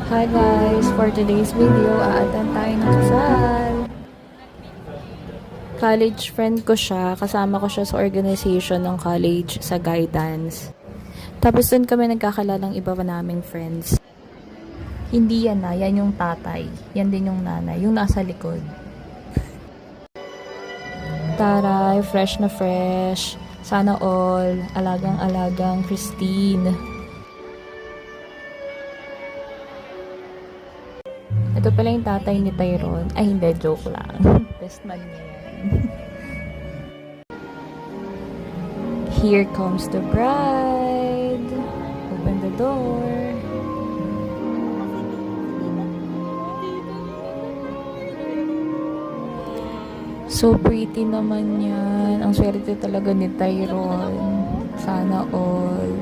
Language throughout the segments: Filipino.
Hi guys! For today's video, a-attend tayo ng kasal. College friend ko siya. Kasama ko siya sa organization ng college sa guidance. Tapos dun kami nagkakalalang iba pa naming friends. Hindi yan na. Yan yung tatay. Yan din yung nanay. Yung nasa likod. Taray, fresh na fresh. Sana all. Alagang-alagang Christine. Ito pala yung tatay ni Tyrone. Ay, hindi. Joke lang. Best man niya yan. Here comes the bride. Open the door. So pretty naman yan. Ang swerte talaga ni Tyrone. Sana all.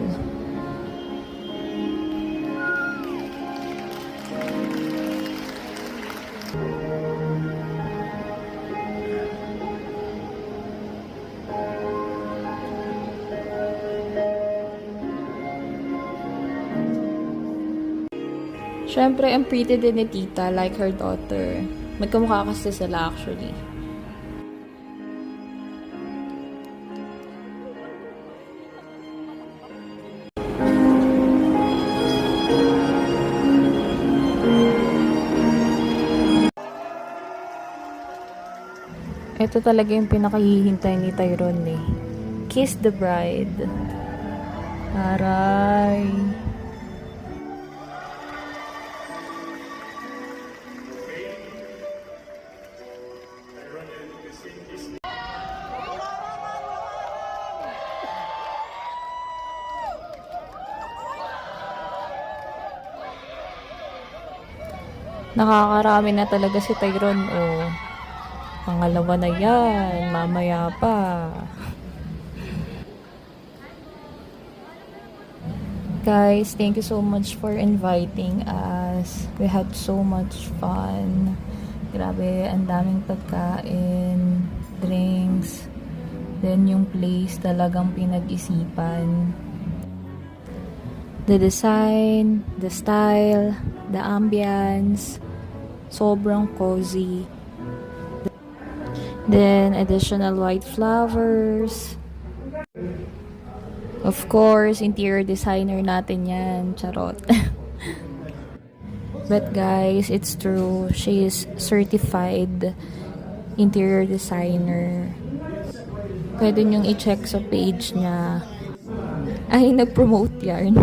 Siyempre, ang pretty din ni tita, like her daughter. Magkamukha kasi sila actually. Ito talaga yung pinakahihintay ni Tyrone eh. Kiss the bride. Aray. Nakakarami na talaga si Tyrone, oh. Pangalawa na yan. Mamaya pa. Guys, thank you so much for inviting us. We had so much fun. Grabe, ang daming pagkain, drinks. Then yung place talagang pinag-isipan. The design, the style, the ambience, sobrang cozy. Then, additional white flowers. Of course, interior designer natin yan. Charot. But guys, it's true. She is certified interior designer. Pwede nyong i-check sa page niya. Ay, nag-promote yan.